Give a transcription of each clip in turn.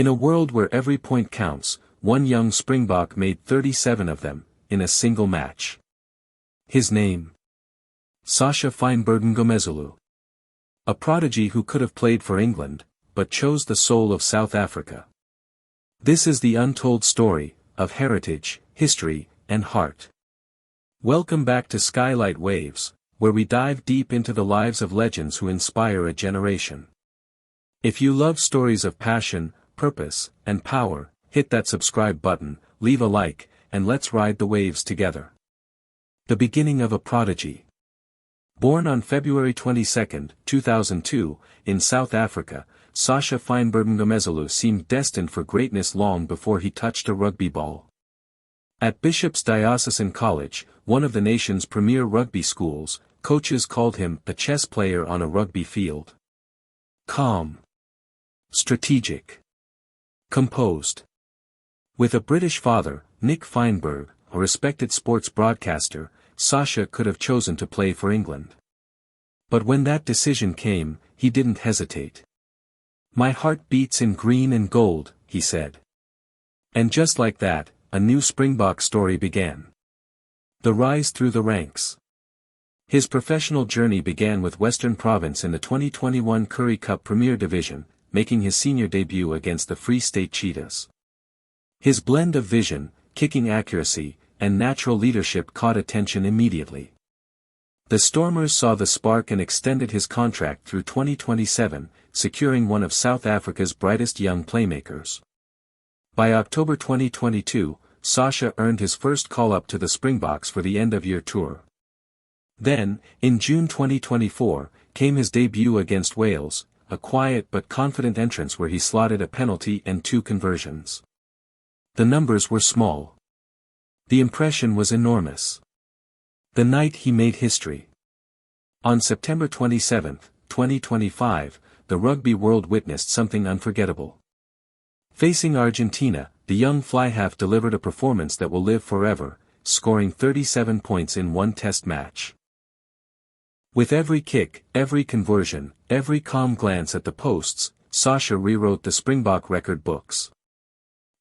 In a world where every point counts, one young Springbok made 37 of them, in a single match. His name? Sacha Feinberg-Mngomezulu. A prodigy who could have played for England, but chose the soul of South Africa. This is the untold story, of heritage, history, and heart. Welcome back to Skylight Waves, where we dive deep into the lives of legends who inspire a generation. If you love stories of passion, purpose, and power, hit that subscribe button, leave a like, and let's ride the waves together. The beginning of a prodigy. Born on February 22, 2002, in South Africa, Sacha Feinberg-Mngomezulu seemed destined for greatness long before he touched a rugby ball. At Bishop's Diocesan College, one of the nation's premier rugby schools, coaches called him a chess player on a rugby field. Calm. Strategic. Composed. With a British father, Nick Feinberg, a respected sports broadcaster, Sacha could have chosen to play for England. But when that decision came, he didn't hesitate. "My heart beats in green and gold," he said. And just like that, a new Springbok story began. The rise through the ranks. His professional journey began with Western Province in the 2021 Currie Cup Premier Division, making his senior debut against the Free State Cheetahs. His blend of vision, kicking accuracy, and natural leadership caught attention immediately. The Stormers saw the spark and extended his contract through 2027, securing one of South Africa's brightest young playmakers. By October 2022, Sacha earned his first call-up to the Springboks for the end-of-year tour. Then, in June 2024, came his debut against Wales, a quiet but confident entrance where he slotted a penalty and 2 conversions. The numbers were small. The impression was enormous. The night he made history. On September 27, 2025, the rugby world witnessed something unforgettable. Facing Argentina, the young fly-half delivered a performance that will live forever, scoring 37 points in one test match. With every kick, every conversion, every calm glance at the posts, Sacha rewrote the Springbok record books.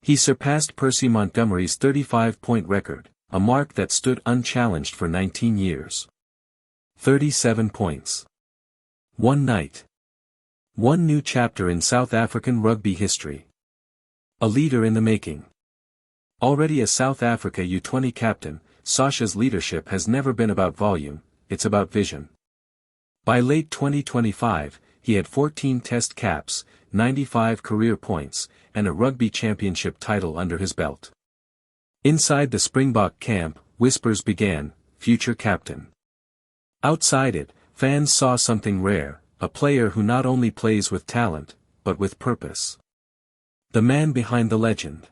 He surpassed Percy Montgomery's 35-point record, a mark that stood unchallenged for 19 years. 37 points. One night. One new chapter in South African rugby history. A leader in the making. Already a South Africa U20 captain, Sacha's leadership has never been about volume, it's about vision. By late 2025, he had 14 test caps, 95 career points, and a rugby championship title under his belt. Inside the Springbok camp, whispers began, "Future captain." Outside it, fans saw something rare, a player who not only plays with talent, but with purpose. The man behind the legend.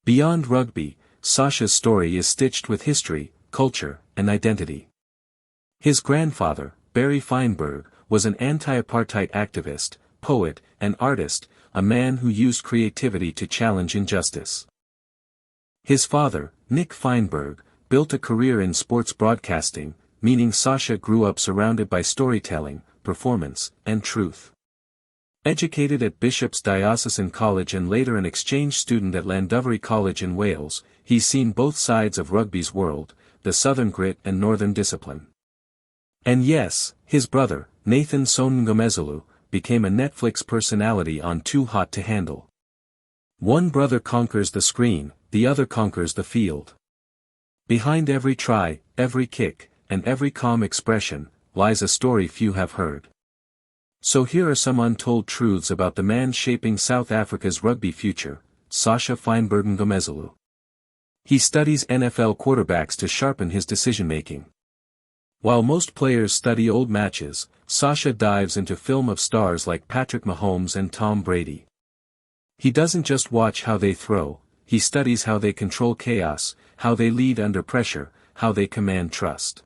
Beyond rugby, Sacha's story is stitched with history, culture, and identity. His grandfather, Barry Feinberg, was an anti-apartheid activist, poet, and artist, a man who used creativity to challenge injustice. His father, Nick Feinberg, built a career in sports broadcasting, meaning Sacha grew up surrounded by storytelling, performance, and truth. Educated at Bishop's Diocesan College and later an exchange student at Llandovery College in Wales, he's seen both sides of rugby's world, the southern grit and northern discipline. And yes, his brother, Nathan Mngomezulu, became a Netflix personality on Too Hot to Handle. One brother conquers the screen, the other conquers the field. Behind every try, every kick, and every calm expression, lies a story few have heard. So here are some untold truths about the man shaping South Africa's rugby future, Sacha Feinberg-Mngomezulu. He studies NFL quarterbacks to sharpen his decision-making. While most players study old matches, Sacha dives into film of stars like Patrick Mahomes and Tom Brady. He doesn't just watch how they throw, he studies how they control chaos, how they lead under pressure, how they command trust.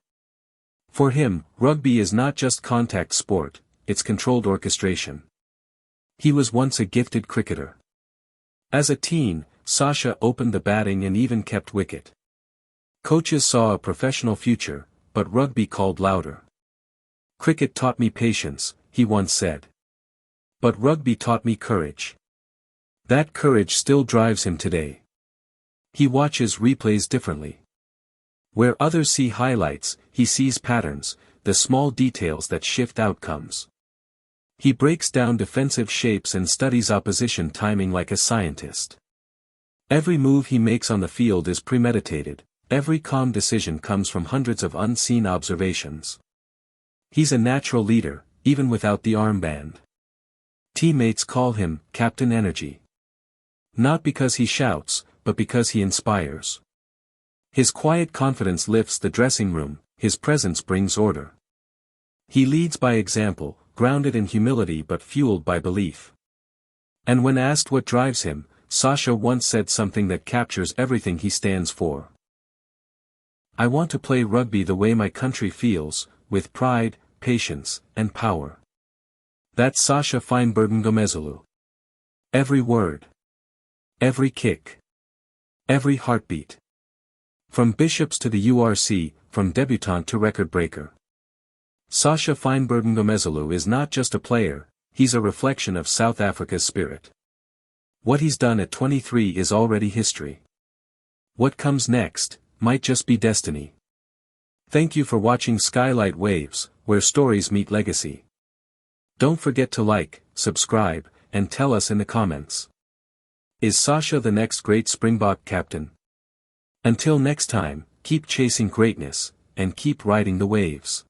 For him, rugby is not just contact sport, it's controlled orchestration. He was once a gifted cricketer. As a teen, Sacha opened the batting and even kept wicket. Coaches saw a professional future, but rugby called louder. "Cricket taught me patience," he once said. "But rugby taught me courage." That courage still drives him today. He watches replays differently. Where others see highlights, he sees patterns, the small details that shift outcomes. He breaks down defensive shapes and studies opposition timing like a scientist. Every move he makes on the field is premeditated, every calm decision comes from hundreds of unseen observations. He's a natural leader, even without the armband. Teammates call him Captain Energy. Not because he shouts, but because he inspires. His quiet confidence lifts the dressing room, his presence brings order. He leads by example, grounded in humility but fueled by belief. And when asked what drives him, Sacha once said something that captures everything he stands for. I want to play rugby the way my country feels, with pride, patience, and power. That's Sacha Feinberg-Mngomezulu. Every word. Every kick. Every heartbeat. From bishops to the URC, from debutant to record breaker. Sacha Feinberg-Mngomezulu is not just a player, he's a reflection of South Africa's spirit. What he's done at 23 is already history. What comes next might just be destiny. Thank you for watching Skylight Waves, where stories meet legacy. Don't forget to like, subscribe, and tell us in the comments. Is Sacha the next great Springbok captain? Until next time, keep chasing greatness, and keep riding the waves.